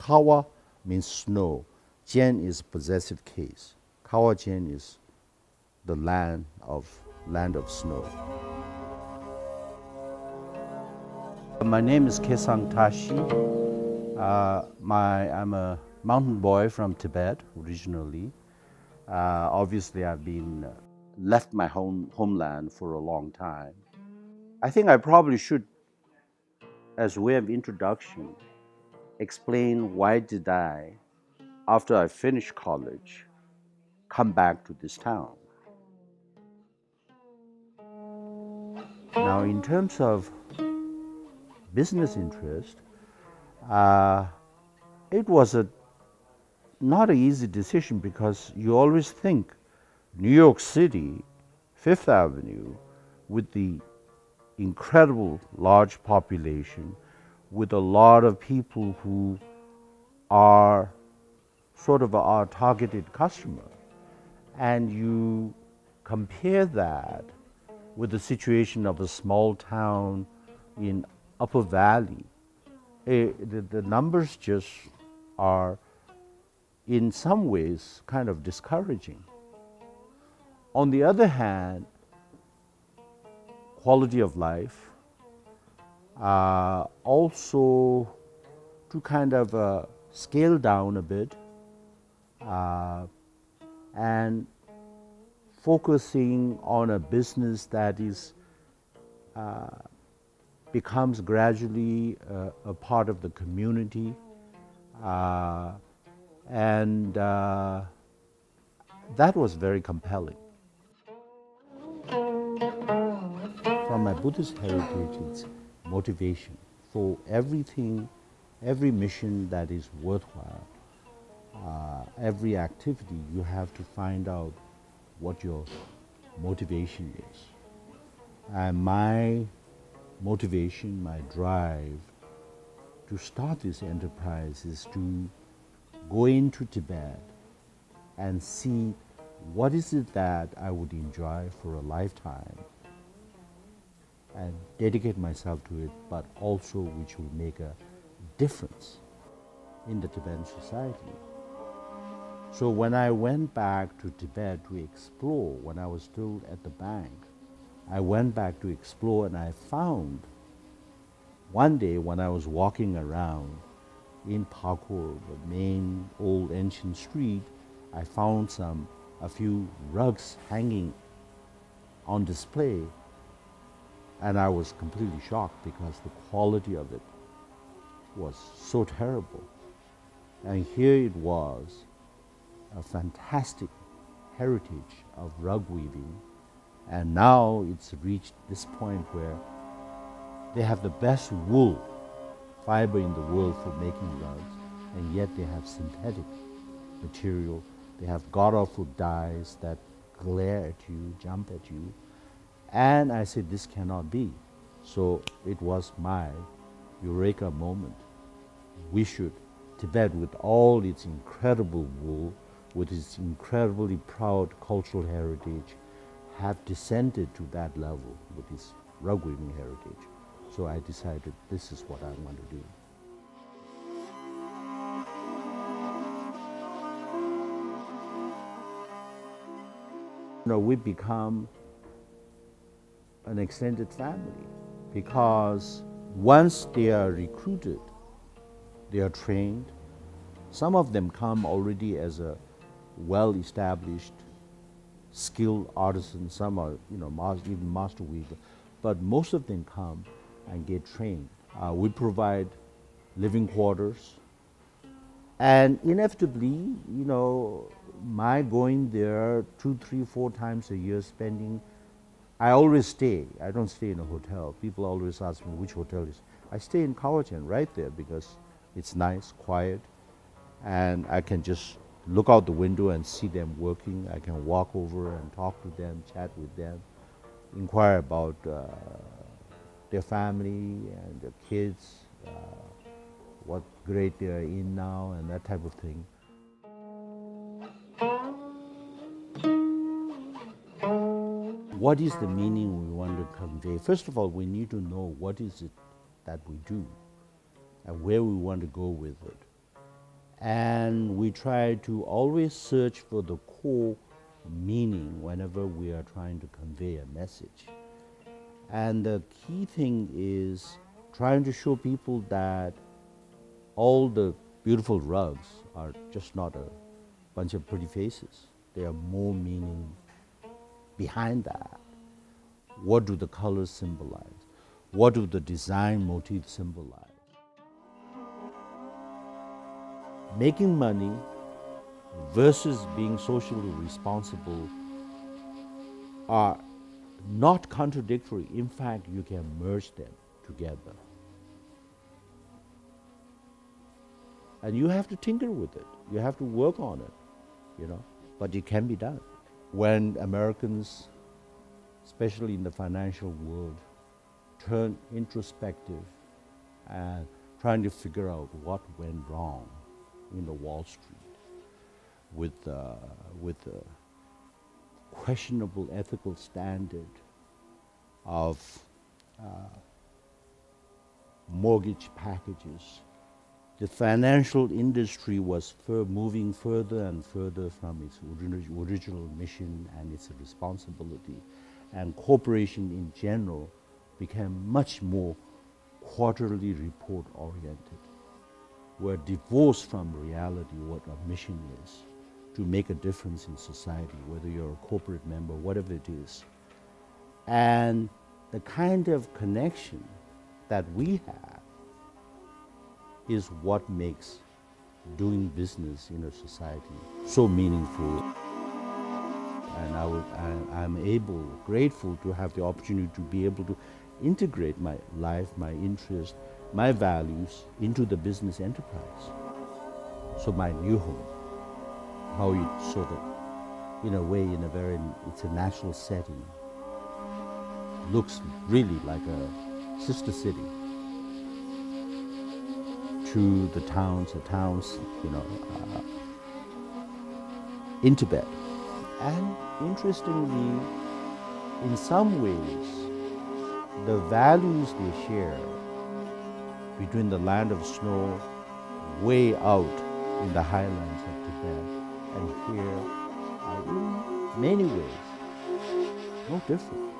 Khawa means snow. Jian is possessive case. Khawachen is the land of snow. My name is Kesang Tashi. I'm a mountain boy from Tibet originally. Obviously, I've been left my homeland for a long time. I think I probably should, as a way of introduction, explain why did I, after I finished college, come back to this town. Now, in terms of business interest, it was not an easy decision because you always think New York City, Fifth Avenue, with the incredible large population, with a lot of people who are sort of our targeted customer, and you compare that with the situation of a small town in Upper Valley, the numbers just are in some ways kind of discouraging. On the other hand, quality of life, also to kind of scale down a bit and focusing on a business that is becomes gradually a part of the community, and that was very compelling. From my Buddhist heritage, it's motivation for everything, every mission that is worthwhile, every activity. You have to find out what your motivation is. And my motivation, my drive to start this enterprise is to go into Tibet and see what is it that I would enjoy for a lifetime and dedicate myself to it, but also which will make a difference in the Tibetan society. So when I went back to Tibet to explore, when I was still at the bank, I went back to explore, and I found one day when I was walking around in Pakur, the main old ancient street, I found a few rugs hanging on display, and I was completely shocked because the quality of it was so terrible. And here it was, a fantastic heritage of rug weaving, and now it's reached this point where they have the best wool fiber in the world for making rugs, and yet they have synthetic material. They have god-awful dyes that glare at you, jump at you. And I said, this cannot be. So it was my eureka moment. We should, Tibet with all its incredible wool, with its incredibly proud cultural heritage, have descended to that level with its rug weaving heritage. So I decided this is what I want to do. You know, we become an extended family because once they are recruited, they are trained. Some of them come already as a well-established, skilled artisan. Some are, even master weaver, but most of them come and get trained. We provide living quarters, and inevitably, my going there 2, 3, 4 times a year, spending. I always stay. I don't stay in a hotel. People always ask me which hotel is. I stay in Khawachen right there because it's nice, quiet, and I can just look out the window and see them working. I can walk over and talk to them, chat with them, inquire about their family and their kids, what grade they are in now, and that type of thing. What is the meaning we want to convey? First of all, we need to know what is it that we do and where we want to go with it. And we try to always search for the core meaning whenever we are trying to convey a message. And the key thing is trying to show people that all the beautiful rugs are just not a bunch of pretty faces. There are more meaning behind that. What do the colors symbolize? What do the design motifs symbolize? Making money versus being socially responsible are not contradictory. In fact, you can merge them together. And you have to tinker with it. You have to work on it, but it can be done. When Americans, especially in the financial world, turn introspective and trying to figure out what went wrong in the Wall Street with the questionable ethical standard of mortgage packages. The financial industry was moving further and further from its original mission and its responsibility, and corporation in general became much more quarterly report oriented. We're divorced from reality, what our mission is, to make a difference in society, whether you're a corporate member, whatever it is. And the kind of connection that we have is what makes doing business in a society so meaningful. And I'm grateful to have the opportunity to be able to integrate my life, my interest, my values into the business enterprise. So my new home, how it sort of, in a way, it's a natural setting, looks really like a sister city to the towns in Tibet. And interestingly, in some ways, the values they share between the land of snow way out in the highlands of Tibet and here are in many ways no different.